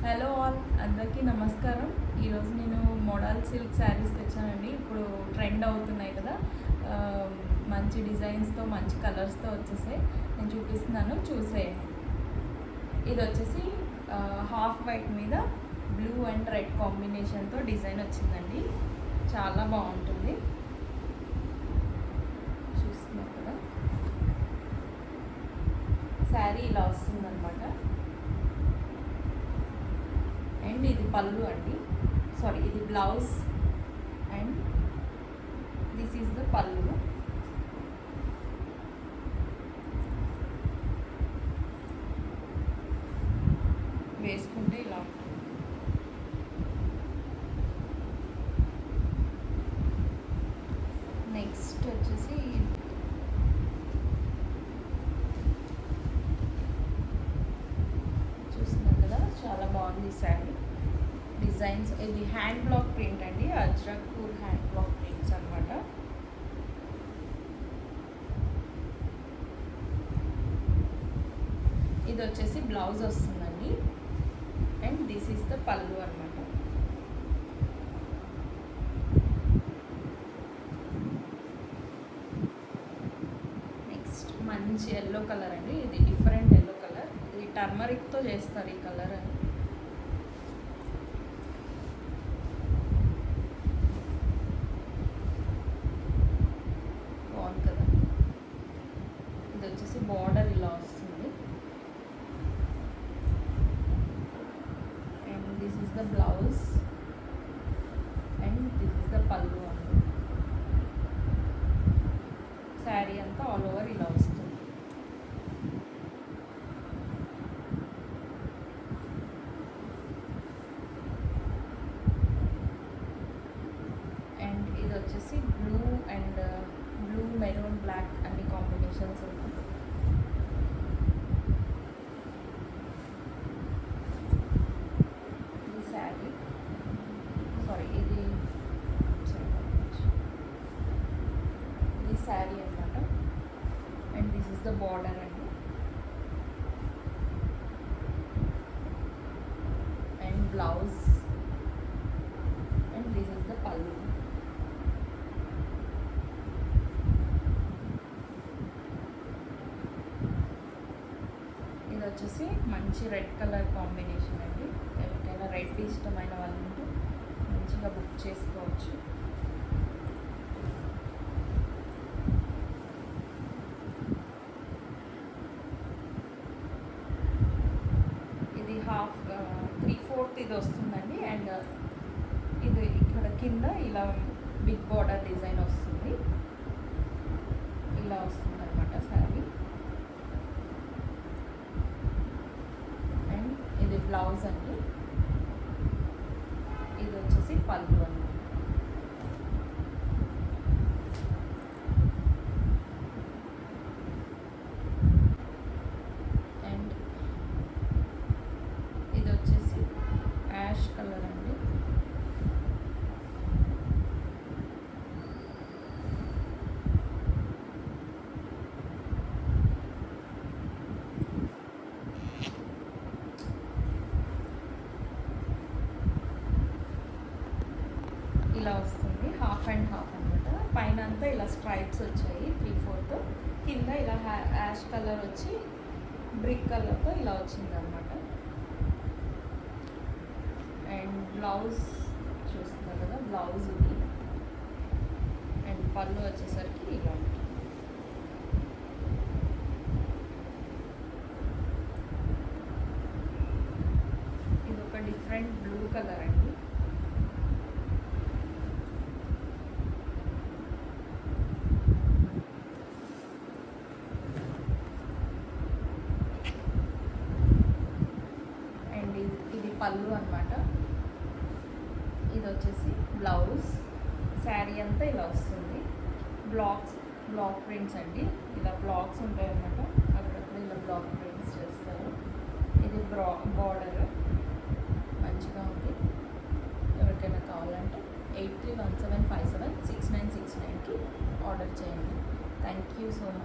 Hello all, అందరికీ నమస్కారం. ఈరోజు నేను మోడల్ సిల్క్ శారీస్ తెచ్చానండి. ఇప్పుడు ట్రెండ్ అవుతున్నాయి కదా, మంచి డిజైన్స్తో మంచి కలర్స్తో వచ్చేసాయి. నేను చూపిస్తున్నాను, చూసేయండి. ఇది వచ్చేసి హాఫ్ వైట్ మీద బ్లూ అండ్ రెడ్ కాంబినేషన్తో డిజైన్ వచ్చిందండి. చాలా బాగుంటుంది. చూస్తున్నారు కదా, శారీ ఇలా వస్తుందన్నమాట. అండ్ ఇది పళ్ళు అండి, సారీ ఇది blouse and this is the పళ్ళు. వేసుకుంటే ఇలా ఉంటుంది. నెక్స్ట్ వచ్చేసి చూస్తున్నారు కదా, చాలా బాగుంది శారీ. డిజైన్స్ ఇది హ్యాండ్ బ్లాక్ ప్రింట్ అండి, అజ్రక్పూర్ హ్యాండ్ బ్లాక్ ప్రింట్స్ అనమాట. ఇది వచ్చేసి బ్లౌజ్ వస్తుందండి అండ్ దిస్ ఈస్ ద పళ్ళు అనమాట. నెక్స్ట్ మంచి ఎల్లో కలర్ అండి, ఇది డిఫరెంట్ ఎల్లో కలర్. ఇది టర్మరిక్తో చేస్తారు ఈ కలర్ అని. కదా, ఇది వచ్చేసి బార్డర్ ఇలా వస్తుంది and this is the blouse and this is the పళ్ళు అండి. శారీ అంతా ఆల్ ఓవర్ ఇలా వస్తుంది. అండ్ ఇది వచ్చేసి blue and blue maroon black అన్ని కాంబినేషన్స్ ఉన్నాయి. ఇది శారీ, సారీ ఇది శారీ అనమాట. And this is the border అండి and blouse and this is the pallu. ఇది వచ్చేసి మంచి రెడ్ కలర్ కాంబినేషన్ అండి. ఎవరికైనా రెడ్ ఇష్టమైన వాళ్ళు ఉంటే మంచిగా బుక్ చేసుకోవచ్చు. ఇది హాఫ్ 3/4 ఇది వస్తుందండి అండ్ ఇది ఇక్కడ కింద ఇలా బిగ్ బార్డర్ డిజైన్ వస్తుంది. ఇలా వస్తుంది అనమాట శారీ. అండ్ ఇది బ్లౌజ్ అండి, ఇది వచ్చేసి పళ్ళు అండి. అండ్ ఇది వచ్చేసి యాష్ కలర్ అండి. ఇలా వస్తుంది, హాఫ్ అండ్ హాఫ్ అనమాట. పైన అంతా ఇలా స్ట్రైప్స్ వచ్చాయి 3/4, కింద ఇలా యాష్ కలర్ వచ్చి బ్రిక్ కలర్తో ఇలా వచ్చింది అనమాట. అండ్ బ్లౌజ్ చూస్తున్నారు కదా, బ్లౌజ్ ఇది అండ్ పళ్ళు వచ్చేసరికి ఇలా ఉంటుంది. ఇది ఒక డిఫరెంట్ బ్లూ కలర్ అండి. ఇది పళ్ళు అనమాట. ఇది వచ్చేసి బ్లౌజ్. శారీ అంతా ఇలా వస్తుంది. బ్లాక్ ప్రింట్స్ అండి, ఇలా బ్లాక్స్ ఉంటాయి అన్నమాట. అక్కడక్కడ ఇలా బ్లాక్ ప్రింట్స్ చేస్తారు. ఇది బార్డర్ మంచిగా ఉంది. ఎవరికైనా కావాలంటే 8317576969కి ఆర్డర్ చేయండి. Thank you so much.